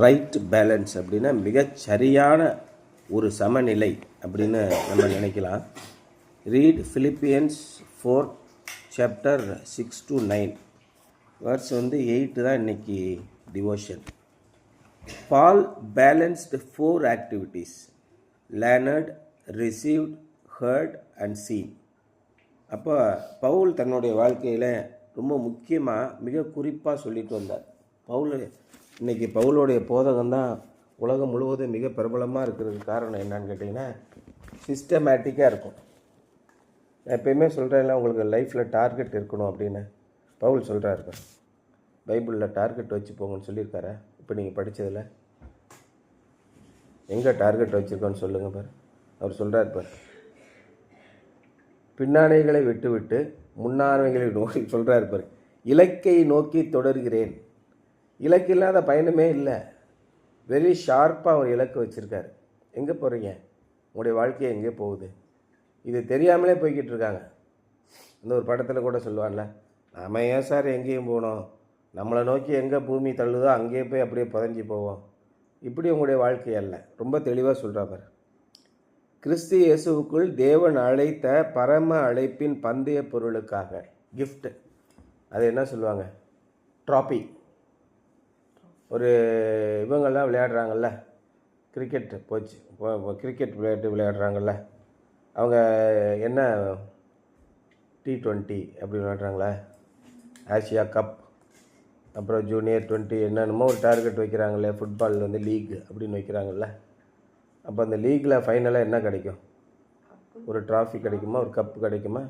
Right balance அப்படின்னா மிகச்சரியான ஒரு சமநிலை அப்படின்னு நம்ம நினைக்கலாம். ரீட் Philippians 4 சாப்டர் 6-9 வேர்ஸ் 8 தான் இன்னைக்கு devotion. Paul balanced 4 activities: learned, received, heard and seen. அப்போ பவுல் தன்னுடைய வாழ்க்கையில் ரொம்ப முக்கியமாக மிக குறிப்பாக சொல்லிட்டு வந்தார். இன்னைக்கு பவுலுடைய போதகம்தான் உலகம் முழுவதும் மிக பிரபலமாக இருக்கிறதுக்கு காரணம் என்னன்னு கேட்டிங்கன்னா, சிஸ்டமேட்டிக்காக இருக்கும். நான் எப்பயுமே சொல்கிறேன்ல, உங்களுக்கு லைஃப்பில் டார்கெட் இருக்கணும் அப்படின்னு பவுல் சொல்கிறாரு. பைபிளில் டார்கெட் வச்சு போங்கன்னு சொல்லியிருக்காரா? இப்போ நீங்கள் படித்ததில் எங்கே டார்கெட் வச்சுருக்கோன்னு சொல்லுங்கள் பாரு. அவர் சொல்கிறார் பாரு, பின்னாணைகளை விட்டு விட்டு முன்னாணைகளை நோக்கி சொல்கிறார் பாரு, இலக்கை நோக்கி தொடர்கிறேன். இலக்கு இல்லாத பயணமே இல்லை. வெரி ஷார்ப்பாக ஒரு இலக்கு வச்சுருக்காரு. எங்கே போகிறீங்க? உங்களுடைய வாழ்க்கையை எங்கே போகுது? இது தெரியாமலே போய்கிட்டு இருக்காங்க. இந்த ஒரு படத்தில் கூட சொல்லுவான்ல, நம்ம ஏன் சார் எங்கேயும் போகணும், நம்மளை நோக்கி எங்கே பூமி தள்ளுதோ அங்கேயே போய் அப்படியே புதஞ்சி போவோம். இப்படி உங்களுடைய வாழ்க்கை அல்ல. ரொம்ப தெளிவாக சொல்கிறார். கிறிஸ்து இயேசுவுக்குள் தேவன் அழைத்த பரம அழைப்பின் பந்தய பொருளுக்காக கிஃப்ட். அது என்ன சொல்லுவாங்க? ட்ராபி. ஒரு இவங்கெல்லாம் விளையாடுறாங்கல்ல, கிரிக்கெட் போச்சு, கிரிக்கெட் விளையாடுறாங்கல்ல, அவங்க என்ன T20 அப்படி விளையாடுறாங்களே, ஆசியா கப், அப்புறம் ஜூனியர் 20 என்னென்னமோ ஒரு டார்கெட் வைக்கிறாங்களே, ஃபுட்பால் லீக் அப்படின்னு வைக்கிறாங்கல்ல. அப்போ அந்த லீக்கில் ஃபைனலாக என்ன கிடைக்கும்? ஒரு ட்ராஃபி கிடைக்குமா, ஒரு கப்பு கிடைக்குமா?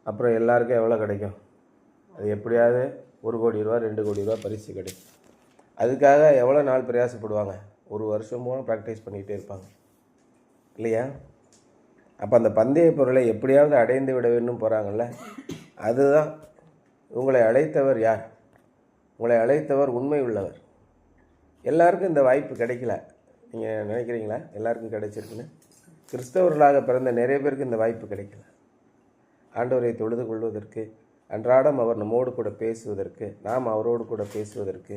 அப்புறம் எல்லாருக்கும் எவ்வளோ கிடைக்கும்? அது எப்படியாவது 1 கோடி ரூபா 2 கோடி ரூபா பரிசு கிடைக்கும். அதுக்காக எவ்வளோ நாள் பிரயாசப்படுவாங்க? ஒரு வருஷம் போல ப்ராக்டிஸ் பண்ணிகிட்டே இருப்பாங்க இல்லையா? அப்போ அந்த பந்தய பொருளை எப்படியாவது அடைந்து விட வேண்டும் போகிறாங்கல்ல, அதுதான். உங்களை அழைத்தவர் யார்? உங்களை அழைத்தவர் உண்மை உள்ளவர். எல்லாருக்கும் இந்த வாய்ப்பு கிடைக்கல. நீங்கள் நினைக்கிறீங்களா எல்லாருக்கும் கிடைச்சிருக்குன்னு? கிறிஸ்தவர்களாக பிறந்த நிறைய பேருக்கு இந்த வாய்ப்பு கிடைக்கல. ஆண்டவரை தொழுது கொள்வதற்கு, அன்றாடம் அவர் நம்மோடு கூட பேசுவதற்கு, நாம் அவரோடு கூட பேசுவதற்கு,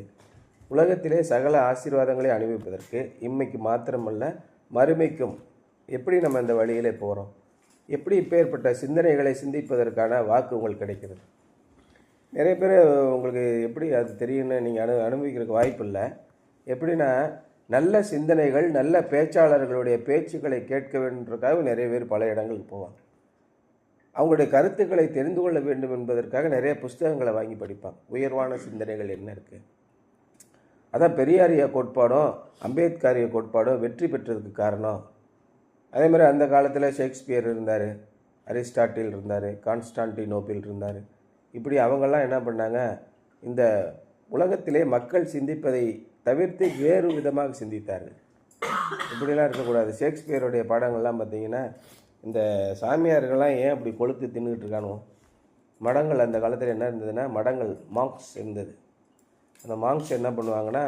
உலகத்திலே சகல ஆசீர்வாதங்களை அனுபவிப்பதற்கு, இம்மைக்கு மாத்திரமல்ல மறுமைக்கும் எப்படி நம்ம இந்த வழியிலே போகிறோம்? எப்படி இப்பேற்பட்ட சிந்தனைகளை சிந்திப்பதற்கான வாக்கு உங்களுக்கு கிடைக்கிறது? நிறைய பேர் உங்களுக்கு எப்படி அது தெரியும்னு நீங்கள் அனுபவிக்கிறதுக்கு வாய்ப்பு இல்லை. எப்படின்னா, நல்ல சிந்தனைகள், நல்ல பேச்சாளர்களுடைய பேச்சுக்களை கேட்க வேண்டுன்றதுக்காக நிறைய பேர் பல இடங்களுக்கு போவாங்க. அவங்களுடைய கருத்துக்களை தெரிந்து கொள்ள வேண்டும் என்பதற்காக நிறைய புஸ்தகங்களை வாங்கி படிப்பாங்க. உயர்வான சிந்தனைகள் என்ன இருக்குது? அதான் பெரியாரிய கோட்பாடும் அம்பேத்கரிய கோட்பாடும் வெற்றி பெற்றதுக்கு காரணம். அதே மாதிரி அந்த காலத்தில் ஷேக்ஸ்பியர் இருந்தார், அரிஸ்டாட்டில் இருந்தார், கான்ஸ்டான்டினோப்பில் இருந்தார். இப்படி அவங்கெல்லாம் என்ன பண்ணாங்க? இந்த உலகத்திலே மக்கள் சிந்திப்பதை தவிர்த்து வேறு விதமாக சிந்தித்தார்கள். இப்படிலாம் இருக்கக்கூடாது. ஷேக்ஸ்பியருடைய பாடங்கள்லாம் பார்த்திங்கன்னா, இந்த சாமியார்கள்லாம் ஏன் அப்படி கொளுத்து தின்னுக்கிட்டு இருக்கானோ, மடங்கள் அந்த காலத்தில் என்ன இருந்ததுன்னா, மடங்கள் மாங்க்ஸ் இருந்தது. அந்த மாங்க்ஸ் என்ன பண்ணுவாங்கன்னா,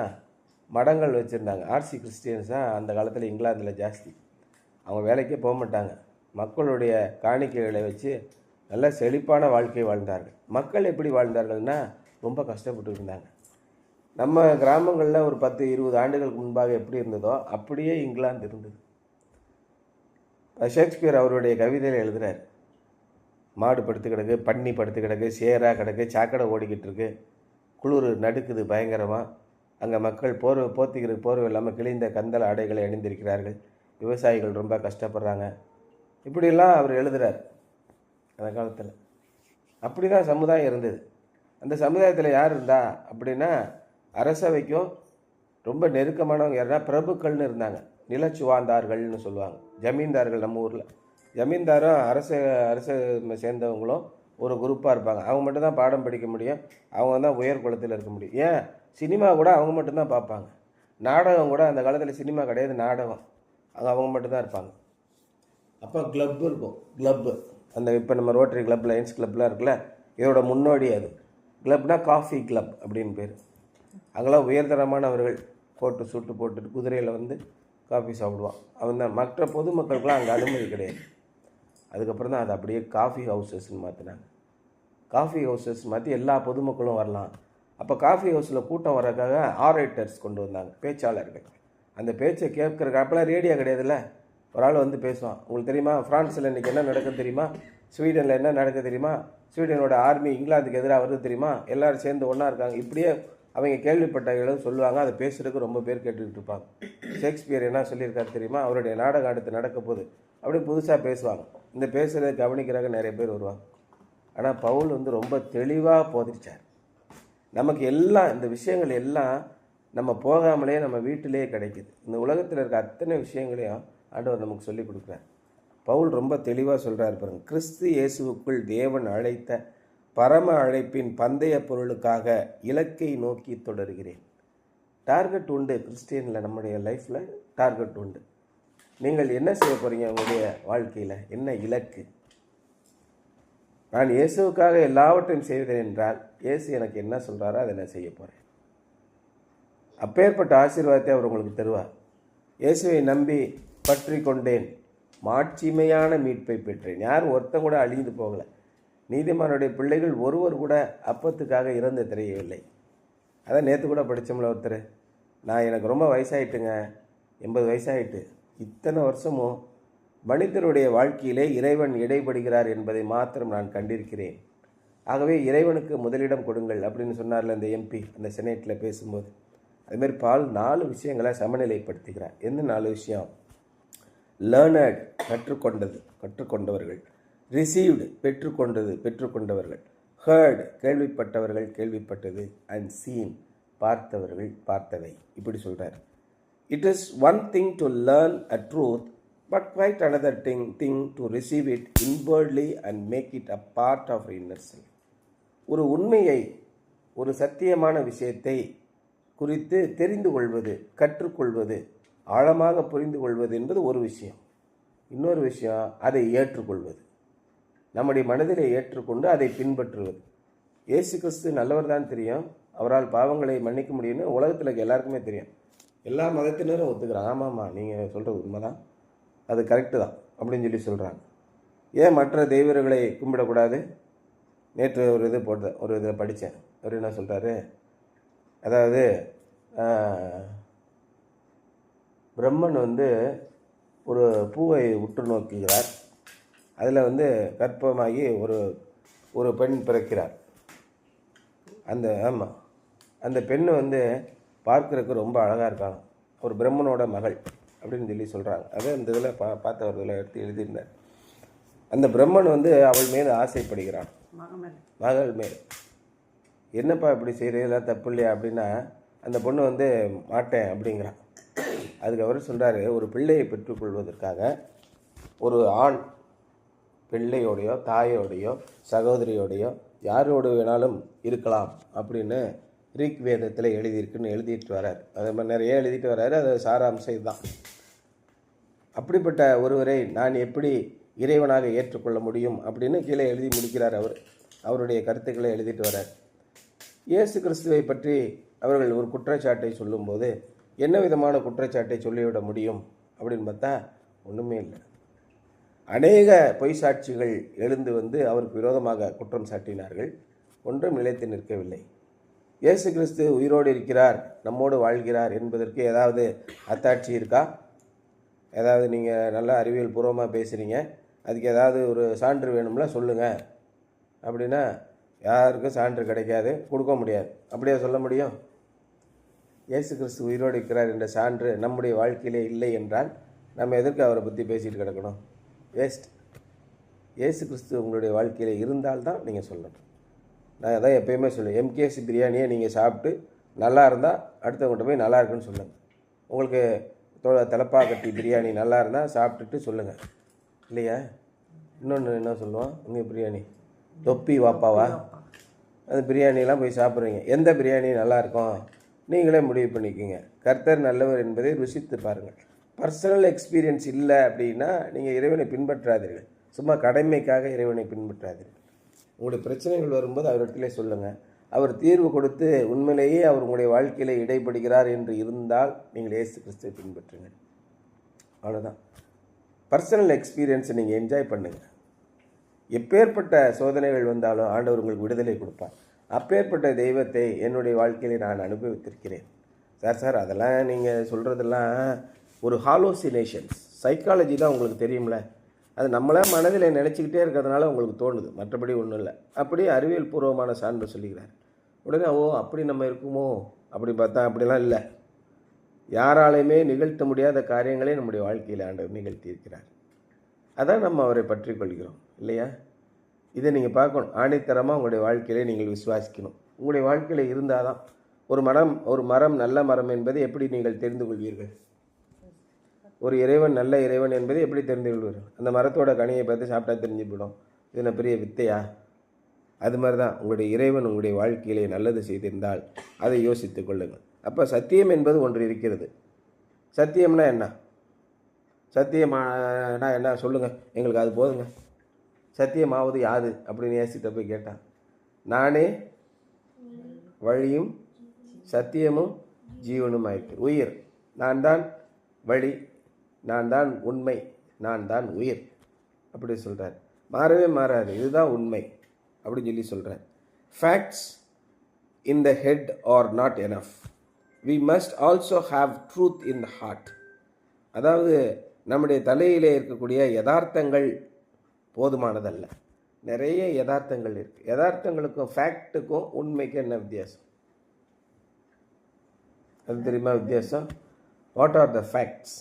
மடங்கள் வச்சுருந்தாங்க. ஆர்சி கிறிஸ்டியன்ஸாக அந்த காலத்தில் இங்கிலாந்தில் ஜாஸ்தி. அவங்க வேலைக்கே போக மாட்டாங்க. மக்களுடைய காணிக்கைகளை வச்சு நல்ல செழிப்பான வாழ்க்கை வாழ்ந்தார்கள். மக்கள் எப்படி வாழ்ந்தார்கள்னா, ரொம்ப கஷ்டப்பட்டு இருந்தாங்க. நம்ம கிராமங்களில் ஒரு 10-20 ஆண்டுகளுக்கு முன்பாக எப்படி இருந்ததோ அப்படியே இங்கிலாந்து இருந்தது. ஷேக்ஸ்பியர் அவருடைய கவிதையில் எழுதுகிறார், மாடு படுத்து கிடக்கு, பன்னி படுத்து கிடக்கு, சேராக கிடக்கு, சாக்கடை ஓடிக்கிட்டு இருக்கு, குளிர் நடுக்குது பயங்கரமாக, அங்கே மக்கள் போத்திக்கிறதுக்கு போர்வை இல்லாமல் கிழிந்த கந்தல் ஆடைகளை அணிந்திருக்கிறார்கள், விவசாயிகள் ரொம்ப கஷ்டப்படுறாங்க. இப்படிலாம் அவர் எழுதுகிறார். அந்த காலத்தில் அப்படி தான் சமுதாயம் இருந்தது. அந்த சமுதாயத்தில் யார் இருந்தா அப்படின்னா, அரசவைக்கும் ரொம்ப நெருக்கமானவங்க யாருன்னா பிரபுக்கள்னு இருந்தாங்க. நிலச்சுவாந்தார்கள்னு சொல்லுவாங்க, ஜமீன்தார்கள். நம்ம ஊரில் ஜமீன்தாரும் அரச சேர்ந்தவங்களும் ஒரு குரூப்பாக இருப்பாங்க. அவங்க மட்டும்தான் பாடம் படிக்க முடியும், அவங்க தான் உயர் குலத்தில் இருக்க முடியும். ஏன் சினிமா கூட அவங்க மட்டும்தான் பார்ப்பாங்க. நாடகம் கூட அந்த காலத்தில் சினிமா கிடையாது, நாடகம் அவங்க மட்டும்தான் இருப்பாங்க. அப்போ கிளப்பு இருக்கும். கிளப்பு அந்த இப்போ நம்ம ரோட்டரி கிளப், லயன்ஸ் கிளப்லாம் இருக்குல்ல, இதோட முன்னோடி அது. கிளப்னா காஃபி கிளப் அப்படின்னு பேர். அங்கெல்லாம் உயர்தரமானவர்கள் கோட்டு சூட்டு போட்டுட்டு குதிரையில் காஃபி சாப்பிடுவான். அவன் தான். மற்ற பொதுமக்களுக்கெல்லாம் அங்கே அனுமதி கிடையாது. அதுக்கப்புறம் தான் அதை அப்படியே காஃபி ஹவுசஸ்ன்னு மாற்றினாங்க. காஃபி ஹவுசஸ் மாற்றி எல்லா பொதுமக்களும் வரலாம். அப்போ காஃபி ஹவுஸில் கூட்டம் வரக்காக ஆரேட்டர்ஸ் கொண்டு வந்தாங்க, பேச்சாளர்கள். அந்த பேச்சை கேட்குறக்கு அப்போலாம் ரேடியோ கிடையாதுல்ல, ஒரு ஆள் வந்து பேசுவான். உங்களுக்கு தெரியுமா ஃப்ரான்ஸில் இன்றைக்கி என்ன நடக்குது தெரியுமா, ஸ்வீடனில் என்ன நடக்குது தெரியுமா, ஸ்வீடனோட ஆர்மி இங்கிலாந்துக்கு எதிராக வருது தெரியுமா, எல்லோரும் சேர்ந்து ஒன்றா இருக்காங்க. இப்படியே அவங்க கேள்விப்பட்டவர்களும் சொல்லுவாங்க. அதை பேசுறதுக்கு ரொம்ப பேர் கேட்டுக்கிட்டு இருப்பாங்க. ஷேக்ஸ்பியர் என்ன சொல்லியிருக்காரு தெரியுமா, அவருடைய நாடகம் அடுத்து நடக்க போகுது அப்படியே புதுசாக பேசுவாங்க. இந்த பேசுகிறத கவனிக்கிறாங்க நிறைய பேர் வருவாங்க. ஆனால் பவுல் வந்து ரொம்ப தெளிவாக போதிச்சார். நமக்கு எல்லாம் இந்த விஷயங்கள் எல்லாம் நம்ம போகாமலே நம்ம வீட்டிலேயே கிடைக்குது. இந்த உலகத்தில் இருக்க அத்தனை விஷயங்களையும் ஆண்டவர் நமக்கு சொல்லி கொடுக்குறார். பவுல் ரொம்ப தெளிவாக சொல்கிறார் பாருங்க, கிறிஸ்து இயேசுவுக்குள் தேவன் அழைத்த பரம அழைப்பின் பந்தய பொருளுக்காக இலக்கை நோக்கி தொடர்கிறேன். டார்கெட் உண்டு கிறிஸ்டியனில், நம்முடைய லைஃப்பில் டார்கெட் உண்டு. நீங்கள் என்ன செய்ய போகிறீங்க உங்களுடைய வாழ்க்கையில், என்ன இலக்கு? நான் இயேசுவுக்காக எல்லாவற்றையும் செய்வேன் என்றால் இயேசு எனக்கு என்ன சொல்கிறாரோ அதை நான் செய்ய போகிறேன். அப்பேற்பட்ட ஆசீர்வாதத்தை அவர் உங்களுக்கு தருவார். இயேசுவை நம்பி பற்றி கொண்டேன், மாட்சிமையான மீட்பை பெற்றேன். யாரும் ஒருத்தன் கூட அழிந்து போகலை. நீதிமானுடைய பிள்ளைகள் ஒருவர் கூட அப்பத்துக்காக இறந்து தெரியவில்லை. அதான் நேற்று கூட படித்தோம்ல, ஒருத்தர், நான் எனக்கு ரொம்ப வயசாகிட்டுங்க, 80 வயசாகிட்டு, இத்தனை வருஷமும் மனிதனுடைய வாழ்க்கையிலே இறைவன் இடைப்படுகிறார் என்பதை மாத்திரம் நான் கண்டிருக்கிறேன். ஆகவே இறைவனுக்கு முதலிடம் கொடுங்கள் அப்படின்னு சொன்னார்ல இந்த எம்பி அந்த செனேட்டில் பேசும்போது. அதுமாரி பால் 4 விஷயங்களை சமநிலைப்படுத்துகிறார். எந்த 4 விஷயம்? லேர்னட், கற்றுக்கொண்டவர்கள். ரிசீவ்டு, பெற்றுக்கொண்டவர்கள். ஹர்ட், கேள்விப்பட்டது. அண்ட் சீன், பார்த்தவை. இப்படி சொல்கிறார். It is one thing to learn a truth, but quite another thing to receive it inwardly and make it a part of our inner self. ஒரு உண்மையை, ஒரு சத்தியமான விஷயத்தை குறித்து தெரிந்து கொள்வது, கற்றுக்கொள்வது, ஆழமாக புரிந்து கொள்வது என்பது ஒரு விஷயம். இன்னொரு விஷயம் அதை ஏற்றுக்கொள்வது, நம்முடைய மனதிலே ஏற்றுக்கொண்டு அதை பின்பற்றுவது. இயேசு கிறிஸ்து நல்லவர் தான் தெரியும், அவரால் பாவங்களை மன்னிக்க முடியும்னு உலகத்தில் எல்லாருக்குமே தெரியும். எல்லா மதத்தினரும் ஒத்துக்கிறாங்க. ஆமாம்மா, நீங்கள் சொல்கிறது உண்மைதான், அது கரெக்டு தான் அப்படின்னு சொல்லி சொல்கிறாங்க. ஏன் மற்ற தெய்வர்களை கும்பிடக்கூடாது? நேற்று ஒரு இதை படித்தேன். அவர் என்ன சொல்கிறாரு, அதாவது பிரம்மன் வந்து ஒரு பூவை உற்று நோக்குகிறார். அதில் வந்து கர்ப்பமாகி ஒரு பெண் பிறக்கிறார். அந்த பெண் வந்து பார்க்குறதுக்கு ரொம்ப அழகாக இருக்காங்க, ஒரு பிரம்மனோட மகள் அப்படின்னு சொல்லி சொல்கிறாங்க. அதை இந்த இதில் பார்த்தவர்களை எடுத்து எழுதியிருந்தார். அந்த பிரம்மன் வந்து அவள் மேல் ஆசைப்படுகிறான், மகள் மேல். என்னப்பா இப்படி செய்கிறதெல்லாம் தப்பு இல்லையா அப்படின்னா, அந்த பொண்ணு வந்து மாட்டேன் அப்படிங்கிறான். அதுக்கு அவர் சொல்கிறாரு, ஒரு பிள்ளையை பெற்றுக்கொள்வதற்காக ஒரு ஆண் பிள்ளையோடையோ தாயோடையோ சகோதரியோடையோ யாரோடு வேணாலும் இருக்கலாம் அப்படின்னு ரிக் வேதத்தில் எழுதிட்டு வர்றார். அது மாதிரி நிறைய எழுதிட்டு வர்றாரு. அது சாராம்சம் இதுதான். அப்படிப்பட்ட ஒருவரை நான் எப்படி இறைவனாக ஏற்றுக்கொள்ள முடியும் அப்படின்னு கீழே எழுதி முடிக்கிறார். அவருடைய கருத்துக்களை எழுதிட்டு வர்றார். இயேசு கிறிஸ்துவை பற்றி அவர்கள் ஒரு குற்றச்சாட்டை சொல்லும்போது என்ன விதமான குற்றச்சாட்டை சொல்லிவிட முடியும் அப்படின்னு பார்த்தா ஒன்றுமே இல்லை. அநேக பொய் சாட்சிகள் எழுந்து வந்து அவருக்கு விரோதமாக குற்றம் சாட்டினார்கள். ஒன்றும் நிலைத்து நிற்கவில்லை. இயேசு கிறிஸ்து உயிரோடு இருக்கிறார், நம்மோடு வாழ்கிறார் என்பதற்கு ஏதாவது அத்தாட்சி இருக்கா? ஏதாவது நீங்கள் நல்லா அறிவியல் பூர்வமாக பேசுகிறீங்க, அதுக்கு ஏதாவது ஒரு சான்று வேணும்ல சொல்லுங்கள் அப்படின்னா யாருக்கும் சான்று கிடைக்காது, கொடுக்க முடியாது. அப்படியே சொல்ல முடியும்? இயேசு கிறிஸ்து உயிரோடு இருக்கிறார் என்ற சான்று நம்முடைய வாழ்க்கையிலே இல்லை என்றால் நம்ம எதற்கு அவரை பற்றி பேசிகிட்டு கிடக்கணும்? வேஸ்ட். இயேசு கிறிஸ்து உங்களுடைய வாழ்க்கையில் இருந்தால்தான் நீங்கள் சொல்லணும். நான் அதான் எப்போயுமே சொல்லுவேன், எம்கேசி பிரியாணியை நீங்கள் சாப்பிட்டு நல்லா இருந்தால் அடுத்தவங்கள்ட்ட போய் நல்லா இருக்குன்னு சொல்லுங்கள். உங்களுக்கு தலப்பாக்கட்டி பிரியாணி நல்லா இருந்தால் சாப்பிட்டுட்டு சொல்லுங்கள், இல்லையா? இன்னொன்று என்ன சொல்லுவோம், இங்கே பிரியாணி தொப்பி வாப்பாவா, அந்த பிரியாணியெல்லாம் போய் சாப்பிட்றீங்க. எந்த பிரியாணி நல்லா இருக்கும் நீங்களே முடிவு பண்ணிக்கோங்க. கர்த்தர் நல்லவர் என்பதை ருசித்து பாருங்கள். பர்சனல் எக்ஸ்பீரியன்ஸ் இல்லை அப்படின்னா நீங்கள் இறைவனை பின்பற்றாதீர்கள். சும்மா கடமைக்காக இறைவனை பின்பற்றாதீர்கள். உங்களுடைய பிரச்சனைகள் வரும்போது அவரிடத்திலே சொல்லுங்கள். அவர் தீர்வு கொடுத்து உண்மையிலேயே அவர் உங்களுடைய வாழ்க்கையில் இடைப்படுகிறார் என்று இருந்தால் நீங்கள் இயேசு கிறிஸ்துவை பின்பற்றுங்கள். அவ்வளோதான். பர்சனல் எக்ஸ்பீரியன்ஸை நீங்கள் என்ஜாய் பண்ணுங்கள். எப்பேற்பட்ட சோதனைகள் வந்தாலும் ஆண்டவர் உங்களுக்கு விடுதலை கொடுப்பார். அப்பேற்பட்ட தெய்வத்தை என்னுடைய வாழ்க்கையில் நான் அனுபவித்திருக்கிறேன். சார் அதெல்லாம் நீங்கள் சொல்கிறதெல்லாம் ஒரு ஹாலோசினேஷன்ஸ், சைக்காலஜி தான் உங்களுக்கு தெரியும்ல. அது நம்மளே மனதில் நினச்சிக்கிட்டே இருக்கிறதுனால உங்களுக்கு தோணுது, மற்றபடி ஒன்றும் இல்லை. அப்படி அறிவியல் பூர்வமான சான்று சொல்லிக்கிறார். உடனே அப்படி நம்ம இருக்குமோ அப்படி பார்த்தா அப்படிலாம் இல்லை. யாராலையுமே நிகழ்த்த முடியாத காரியங்களே நம்முடைய வாழ்க்கையில் ஆண்டவர் நிகழ்த்தி இருக்கிறார். அதான் நம்ம அவரை பற்றி கொள்கிறோம் இல்லையா? இதை நீங்கள் பார்க்கணும். ஆணித்தரமாக உங்களுடைய வாழ்க்கையிலே நீங்கள் விசுவாசிக்கணும். உங்களுடைய வாழ்க்கையில் இருந்தால் தான் ஒரு மரம் நல்ல மரம் என்பதை எப்படி நீங்கள் தெரிந்து கொள்வீர்கள்? ஒரு இறைவன் நல்ல இறைவன் என்பதை எப்படி தெரிந்து கொள்வீர்கள்? அந்த மரத்தோட கனியை பார்த்து சாப்பிட்டா தெரிஞ்சு போயிடும். இது பெரிய வித்தையா? அது மாதிரி தான் உங்களுடைய இறைவன் உங்களுடைய வாழ்க்கையிலே நல்லது செய்திருந்தால் அதை யோசித்து கொள்ளுங்கள். அப்போ சத்தியம் என்பது ஒன்று இருக்கிறது. சத்தியம்னா என்ன? சத்தியமானா என்ன சொல்லுங்கள், எங்களுக்கு அது போதுங்க. சத்தியமாவது யாது அப்படின்னு ஏசிட்ட போய் கேட்டான். நானே வழியும் சத்தியமும் ஜீவனும் ஆயிற்று. உயிர், நான் தான் வழி, நான் தான் உண்மை, நான் தான் உயிர் அப்படி சொல்கிறார். மாறவே மாறாது, இதுதான் உண்மை அப்படின்னு சொல்லி சொல்கிறார். Facts in the head are not enough, we must also have truth in the heart. அதாவது நம்முடைய தலையிலே இருக்கக்கூடிய யதார்த்தங்கள் போதுமானதல்ல, நிறைய யதார்த்தங்கள் இருக்குது. யதார்த்தங்களுக்கும் ஃபேக்ட்டுக்கும் உண்மைக்கும் என்ன வித்தியாசம்? அது தெரியுமா வித்தியாசம்? What are the facts?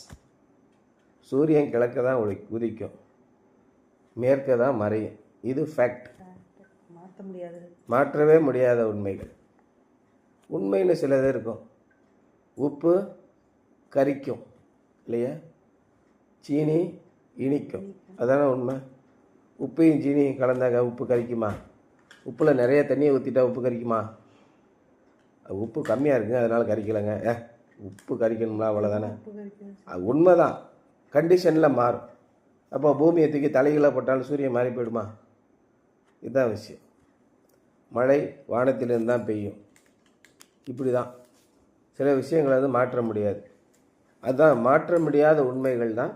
சூரியன் கிழக்க தான் உதிக்கும், மேற்க தான் மறையும். இது ஃபேக்ட், மாற்றவே முடியாத உண்மைகள். உண்மைன்னு சிலது இருக்கும். உப்பு கரிக்கும் இல்லையா? சீனி இனிக்கும், அதான உண்மை. உப்பையும் சீனியும் கலந்தாங்க உப்பு கரிக்குமா? உப்பில் நிறைய தண்ணியை ஊற்றிட்டா உப்பு கரிக்குமா? உப்பு கம்மியாக இருக்குங்க அதனால் கரிக்கலைங்க. உப்பு கரிக்கணும்னா அவ்வளோதானே. அது உண்மை தான், கண்டிஷனில் மாறும். அப்போ பூமியை தூக்கி தலைகளை போட்டாலும் சூரியன் மாறி போயிடுமா? இதுதான் விஷயம். மழை வானத்திலிருந்து தான் பெய்யும். இப்படி தான் சில விஷயங்களை வந்து மாற்ற முடியாது. அதுதான் மாற்ற முடியாத உண்மைகள் தான்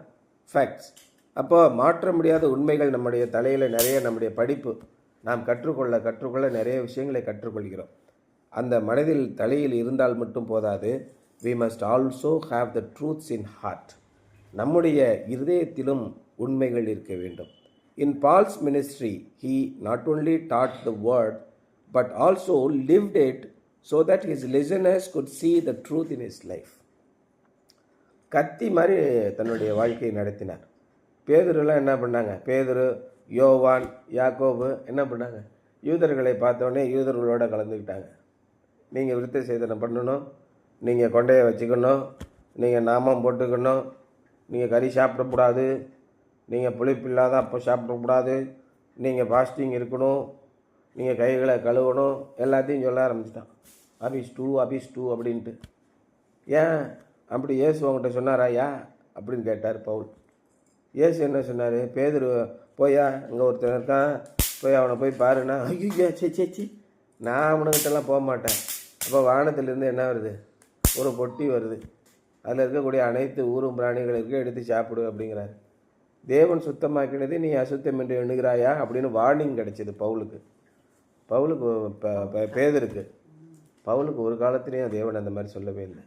ஃபேக்ட்ஸ். அப்போ மாற்ற முடியாத உண்மைகள் நம்முடைய தலையில் நிறைய, நம்முடைய படிப்பு நாம் கற்றுக்கொள்ள நிறைய விஷயங்களை கற்றுக்கொள்கிறோம். அந்த மனதில் தலையில் இருந்தால் மட்டும் போதாது, we must also have the truths in heart. நம்முடைய இருதயத்திலும் உண்மைகள் இருக்க வேண்டும். In Paul's ministry, he not only taught the word but also lived it so that his listeners could see the truth in his life. கத்தி மாதிரி தன்னுடைய வாழ்க்கையை நடத்தினார். பேதுருலாம் என்ன பண்ணாங்க? பேதுரு, யோவான், யாக்கோபு என்ன பண்ணாங்க? யூதர்களை பார்த்தோடனே யூதர்களோட கலந்துக்கிட்டாங்க. நீங்கள் விருத்த சேதனம் பண்ணணும், நீங்கள் கொண்டையை வச்சுக்கணும், நீங்கள் நாமம் போட்டுக்கணும், நீங்கள் கறி சாப்பிடக்கூடாது, நீங்கள் புளிப்பு இல்லாத அப்போ சாப்பிடக்கூடாது, நீங்கள் ஃபாஸ்டிங் இருக்கணும், நீங்கள் கைகளை கழுவணும், எல்லாத்தையும் சொல்ல ஆரம்பிச்சிட்டான். அபிஸ் டூ அப்படின்ட்டு. ஏன் அப்படி இயேசு அவங்ககிட்ட சொன்னாராயா அப்படின்னு கேட்டார் பவுல். இயேசு என்ன சொன்னார்? பேதுரு போயா, அங்கே ஒருத்தன் இருக்கான், போய் அவனை போய் பாருன்னா, ஐயோ சேச்சி நான் அவனுக்கிட்டலாம் போக மாட்டேன். அப்போ வானத்திலேருந்து என்ன வருது? ஒரு பொட்டி வருது, அதில் இருக்கக்கூடிய அனைத்து ஊரும் பிராணிகளுக்கு எடுத்து சாப்பிடு அப்படிங்கிறாரு. தேவன் சுத்தமாக்கினது நீ அசுத்தம் என்று எண்ணுகிறாயா அப்படின்னு வார்னிங் கிடைச்சிது பேதருக்கு. பவுலுக்கு ஒரு காலத்திலேயும் தேவன் அந்த மாதிரி சொல்லவே இல்லை.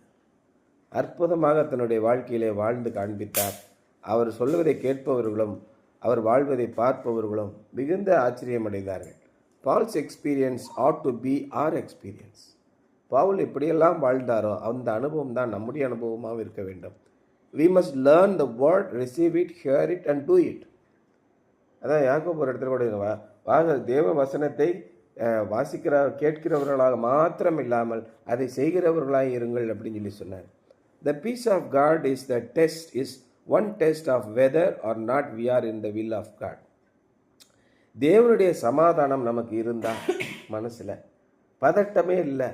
அற்புதமாக தன்னுடைய வாழ்க்கையிலே வாழ்ந்து காண்பித்தார். அவர் சொல்வதை கேட்பவர்களும் அவர் வாழ்வதை பார்ப்பவர்களும் மிகுந்த ஆச்சரியம் அடைந்தார்கள். Paul's experience ought to be our experience. Paul எப்படியெல்லாம் வாழ்ந்தாரோ அந்த அனுபவம் தான் நம்முடைய அனுபவமாக இருக்க வேண்டும். We must learn the word, receive it, hear it and do it. அதான் யாக்கோபு ஒரு இடத்துல கூட வாங்க தேவ வசனத்தை கேட்கிறவர்களாக மாத்திரம் இல்லாமல் அதை செய்கிறவர்களாக இருங்கள் அப்படின்னு சொல்லி சொன்னார். The peace of God is the test, is one test of whether or not we are in the will of God. தேவனுடைய சமாதானம் நமக்கு இருந்தால் மனசில் பதட்டமே இல்லை,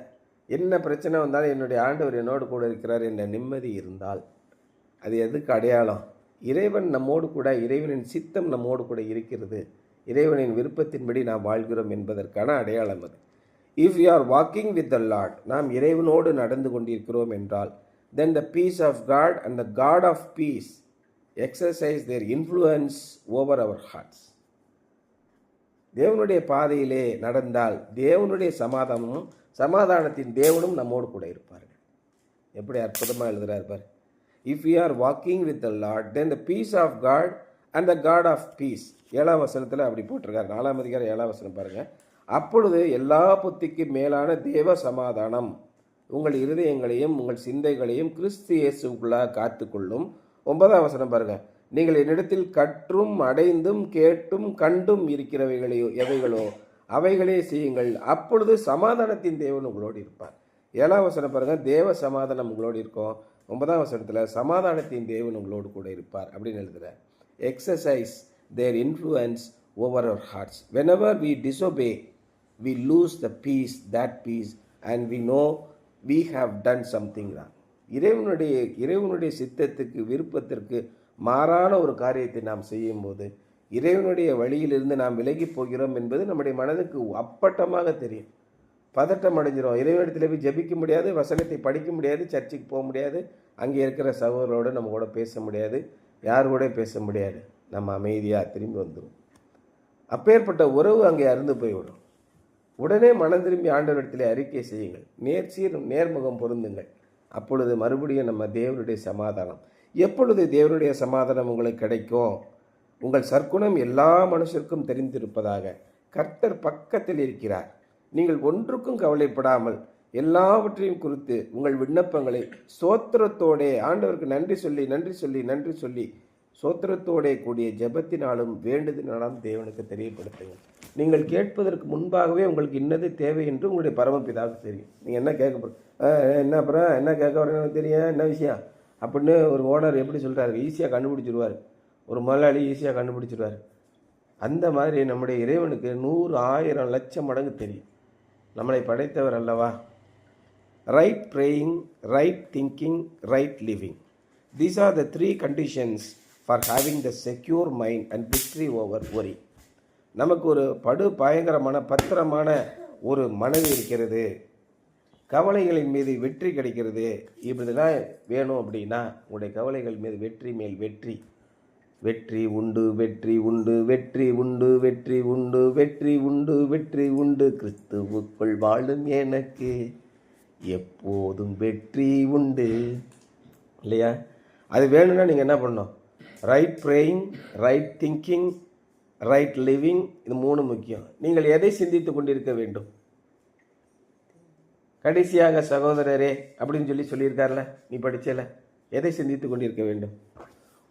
என்ன பிரச்சனை வந்தாலும் என்னுடைய ஆண்டவர் என்னோடு கூட இருக்கிறார் என்ற நிம்மதி இருந்தால் அது எதுக்கு அடையாளம்? இறைவன் நம்மோடு கூட, இறைவனின் சித்தம் நம்மோடு கூட இருக்கிறது, இறைவனின் விருப்பத்தின்படி நாம் வாழ்கிறோம் என்பதற்கான அடையாளம் அது. If you are walking with the Lord, நாம் இறைவனோடு நடந்து கொண்டிருக்கிறோம் என்றால், then the peace of God and the God of peace exercise their influence over our hearts. தேவனுடைய பாதையிலே நடந்தால் தேவனுடைய சமாதானத்தின் தேவனும் நம்மோடு கூட இருப்பார்கள். எப்படி அற்புதமாக எழுதுகிறார் பார். If you are walking with the Lord then the peace of God and the God of peace. 7ஆம் வசனத்தில் அப்படி போட்டிருக்காரு. 4ஆம் அதிகாரம் 7ஆம் வசனம் பாருங்கள். அப்பொழுது எல்லா புத்திக்கும் மேலான தேவ சமாதானம் உங்கள் இருதயங்களையும் உங்கள் சிந்தைகளையும் கிறிஸ்து இயேசுக்குள்ளாக காத்துக்கொள்ளும். 9ஆம் வசனம் பாருங்கள். நீங்கள் என்னிடத்தில் கற்றும் அடைந்தும் கேட்டும் கண்டும் எவைகளோ அவைகளே செய்யுங்கள், அப்பொழுது சமாதானத்தின் தேவன் உங்களோடு இருப்பார். 7ஆம் வசனம் பாருங்கள். தேவ சமாதானம் உங்களோடு இருக்கும். 9ஆம் வசனத்தில் சமாதானத்தின் தேவன் உங்களோடு கூட இருப்பார் அப்படின்னு எழுதுகிறார். Exercise their influence over our hearts. whenever we disobey we lose the peace, that peace, and we know we have done something wrong. இறைவனுடைய சித்தத்துக்கு விருப்பத்திற்கு மாறான ஒரு காரியத்தை நாம் செய்யும்போது இறைவனுடைய வழியிலிருந்து நாம் விலகி போகிறோம் என்பது நம்முடைய மனதுக்கு அப்பட்டமாக தெரியும். பதட்டம் அடைஞ்சிரும். இறைவனிடத்தில் போய் ஜெபிக்க முடியாது, வசனத்தை படிக்க முடியாது, சர்ச்சுக்கு போக முடியாது, அங்கே இருக்கிற சகோதரோடு நம்ம கூட பேச முடியாது, யார் கூட பேச முடியாது. நம்ம அமைதியாக திரும்பி வந்துடும். அப்பேற்பட்ட உறவு அங்கே அருந்து போய்விடும். உடனே மனம் திரும்பி ஆண்டவரிடத்தில் அறிக்கை செய்யுங்கள், நேர்முகம் பொருந்துங்கள். அப்பொழுது மறுபடியும் நம்ம தேவனுடைய சமாதானம். எப்பொழுது தேவனுடைய சமாதானம் உங்களுக்கு கிடைக்கும்? உங்கள் சற்குணம் எல்லா மனுஷருக்கும் தெரிந்திருப்பதாக. கர்த்தர் பக்கத்தில் இருக்கிறார். நீங்கள் ஒன்றுக்கும் கவலைப்படாமல் எல்லாவற்றையும் குறித்து உங்கள் விண்ணப்பங்களை சோத்திரத்தோடே ஆண்டவருக்கு நன்றி சொல்லி சோத்திரத்தோடே கூடிய ஜெபத்தினாலும் வேண்டுதலினாலும் தேவனுக்கு தெரியப்படுத்துங்கள். நீங்கள் கேட்பதற்கு முன்பாகவே உங்களுக்கு இன்னது தேவை என்று உங்களுடைய பரமபிதாவுக்கு தெரியும். நீங்கள் என்ன என்ன கேட்க வரணும்னு தெரியும், என்ன விஷயம் அப்படின்னு ஒரு ஓனர் எப்படி சொல்கிறாரு, ஈஸியாக கண்டுபிடிச்சிடுவார். ஒரு முதலாளி ஈஸியாக கண்டுபிடிச்சிடுவார். அந்த மாதிரி நம்முடைய இறைவனுக்கு 100, 1000, லட்சம் மடங்கு தெரியும். நம்மளை படைத்தவர் அல்லவா. Right praying, right thinking, right living. These are the 3 conditions for having the secure mind and victory over worry. நமக்கு ஒரு பயங்கரமான பத்திரமான ஒரு மனது இருக்கிறது, கவலைகளின் மீது வெற்றி கிடைக்கிறது. இப்படிலாம் வேணும் அப்படின்னா உங்களுடைய கவலைகள் மீது வெற்றி மேல் வெற்றி. வெற்றி உண்டு, வெற்றி உண்டு, வெற்றி உண்டு, வெற்றி உண்டு, வெற்றி உண்டு, வெற்றி உண்டு, கிறிஸ்துவுக்குள் வாழும் எனக்கு எப்போதும் வெற்றி உண்டு. இல்லையா? அது வேணும்னா நீங்கள் என்ன பண்ணணும்? Right praying, right thinking, right living. இது 3 முக்கியம். நீங்கள் எதை சிந்தித்து கொண்டிருக்க வேண்டும்? கடைசியாக சகோதரரே அப்படின்னு சொல்லியிருக்கார்ல, நீ படிச்சல, எதை சிந்தித்து கொண்டிருக்க வேண்டும்?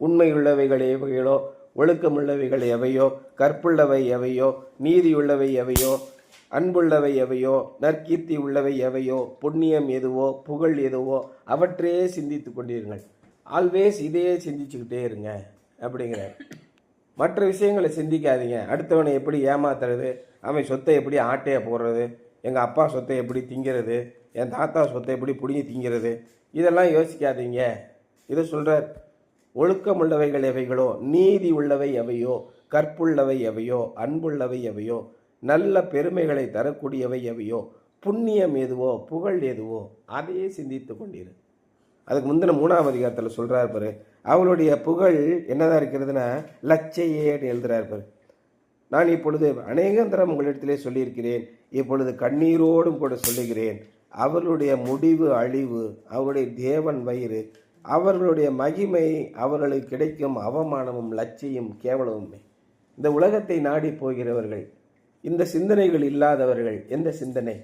உண்மையுள்ளவைகள் எவைகளோ, ஒழுக்கமுள்ளவைகள் எவையோ, கற்புள்ளவை எவையோ, நீதியுள்ளவை எவையோ, அன்புள்ளவை எவையோ, நற்கீர்த்தி உள்ளவை எவையோ, புண்ணியம் எதுவோ, புகழ் எதுவோ அவற்றே சிந்தித்து கொண்டிருங்கள். ஆல்வேஸ் இதையே சிந்திச்சுக்கிட்டே இருங்க அப்படிங்கிறார். மற்ற விஷயங்களை சிந்திக்காதீங்க. அடுத்தவனை எப்படி ஏமாத்துறது, அவன் சொத்தை எப்படி ஆட்டையை போடுறது, எங்கள் அப்பா சொத்தை எப்படி திங்கிறது, என் தாத்தா சொத்தை எப்படி பிடிங்கி திங்கிறது, இதெல்லாம் யோசிக்காதீங்க. இதை சொல்கிறார். ஒழுக்கமுள்ளவைகள் எவைகளோ, நீதி உள்ளவை எவையோ, கற்புள்ளவை எவையோ, அன்புள்ளவை எவையோ, நல்ல பெருமைகளை தரக்கூடியவை எவையோ, புண்ணியம் எதுவோ, புகழ் எதுவோ அதையே சிந்தித்து கொண்டிரு. அதுக்கு முந்தின 3ஆம் அதிகாரத்தில் சொல்கிறார் பாரு, அவளுடைய புகழ் என்னதான் இருக்கிறதுனா லட்சையேன்னு எழுதுகிறார் பாரு. நான் இப்பொழுது அநேகந்தரம் உங்களிடத்திலே சொல்லியிருக்கிறேன், இப்பொழுது கண்ணீரோடும் கூட சொல்லுகிறேன், அவர்களுடைய முடிவு அழிவு, அவருடைய தேவன் வயிறு, அவர்களுடைய மகிமை, அவர்களுக்கு கிடைக்கும் அவமானமும் லட்சியும் கேவலமுமே. இந்த உலகத்தை நாடி போகிறவர்கள், இந்த சிந்தனைகள் இல்லாதவர்கள், எந்த சிந்தனை?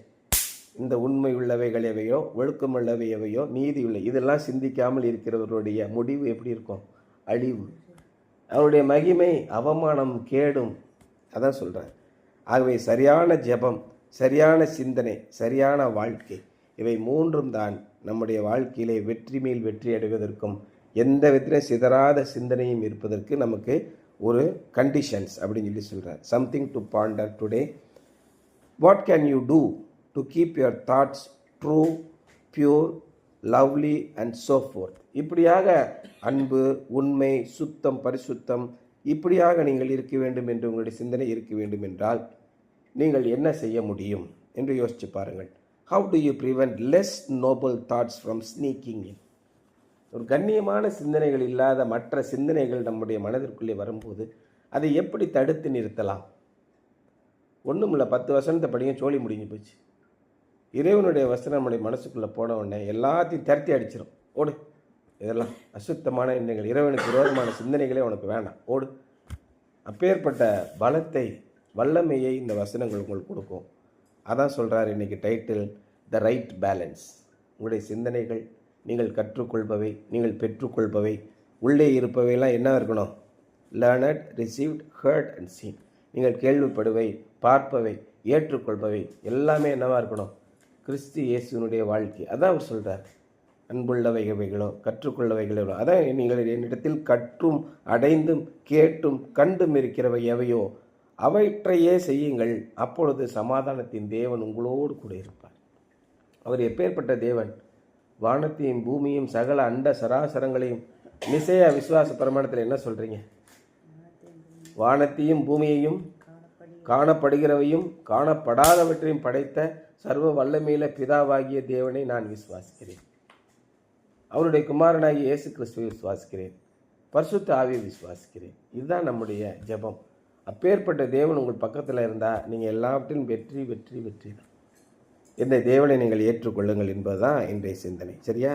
இந்த உண்மை உள்ளவைகள் எவையோ, ஒழுக்கமுள்ளவை எவையோ, நீதி உள்ள, இதெல்லாம் சிந்திக்காமல் இருக்கிறவர்களுடைய முடிவு எப்படி இருக்கும்? அழிவு. அவருடைய மகிமை அவமானம் கேடும். அதான் சொல்கிறார். ஆகவே சரியான ஜெபம், சரியான சிந்தனை, சரியான வாழ்க்கை, இவை 3ம் தான் நம்முடைய வாழ்க்கையிலே வெற்றி மேல் வெற்றி அடைவதற்கும் எந்த விதத்திலும் சிதறாத சிந்தனையும் இருப்பதற்கு நமக்கு ஒரு கண்டிஷன்ஸ் அப்படின்னு சொல்கிறார். Something to ponder today. What can you do to keep your thoughts true, pure, lovely and so forth. இப்படியாக அன்பு, உண்மை, சுத்தம், பரிசுத்தம், இப்படியாக நீங்கள் இருக்க வேண்டும் என்று உங்களுடைய சிந்தனை இருக்க வேண்டும் என்றால் நீங்கள் என்ன செய்ய முடியும் என்று யோசித்து பாருங்கள். How do you prevent less noble thoughts from sneaking in? ஒரு கண்ணியமான சிந்தனைகள் இல்லாத மற்ற சிந்தனைகள் நம்முடைய மனதிற்குள்ளே வரும்போது அதை எப்படி தடுத்து நிறுத்தலாம்? ஒன்றும் இல்லை, 10 வசனத்தை படிங்க, சோழி முடிஞ்சு போச்சு. இறைவனுடைய வசனம் நம்முடைய மனசுக்குள்ளே போன உடனே எல்லாத்தையும் திரட்டி அடிச்சிடும். ஓடு, இதெல்லாம் அசுத்தமான எண்ணங்கள், இறைவனுக்கு விரோதமான சிந்தனைகளே உனக்கு வேண்டாம், ஓடு. அப்பேற்பட்ட பலத்தை, வல்லமையை இந்த வசனங்கள் உங்களுக்கு கொடுக்கும். அதான் சொல்கிறார் இன்றைக்கி டைட்டில், த ரைட் பேலன்ஸ். உங்களுடைய சிந்தனைகள், நீங்கள் கற்றுக்கொள்பவை, நீங்கள் பெற்றுக்கொள்பவை, உள்ளே இருப்பவையெல்லாம் என்ன இருக்கணும்? Learned, received, heard and seen. நீங்கள் கேள்விப்படுவை, பார்ப்பவை, ஏற்றுக்கொள்பவை எல்லாமே என்னவாக இருக்கணும்? கிறிஸ்து இயேசுனுடைய வாழ்க்கை. அதான் அவர் சொல்கிறார், அன்புள்ளவைகளோ கற்றுக்கொள்ளவைகளோ. அதான் நீங்கள் என்னிடத்தில் கற்றும் அடைந்தும் கேட்டும் கண்டும் இருக்கிறவை எவையோ அவற்றையே செய்யுங்கள், அப்பொழுது சமாதானத்தின் தேவன் உங்களோடு கூட இருப்பார். அவர் எப்பேற்பட்ட தேவன்? வானத்தையும் பூமியும் சகல அண்ட சராசரங்களையும், நிசையா விசுவாச பிரமாணத்தில் என்ன சொல்கிறீங்க? வானத்தையும் பூமியையும் காணப்படுகிறவையும் காணப்படாதவற்றையும் படைத்த சர்வ வல்லமையில பிதாவாகிய தேவனை நான் விசுவாசிக்கிறேன். அவருடைய குமாரனாகிய இயேசு கிறிஸ்துவை விசுவாசிக்கிறேன். பரிசுத்த ஆவியை விசுவாசிக்கிறேன். இதுதான் நம்முடைய ஜெபம். அப்பேற்பட்ட தேவன் உங்கள் பக்கத்தில் இருந்தால் நீங்கள் எல்லாவற்றிலும் வெற்றி வெற்றி வெற்றி தான். இந்த தேவனை நீங்கள் ஏற்றுக்கொள்ளுங்கள் என்பதுதான் இன்றைய சிந்தனை. சரியா?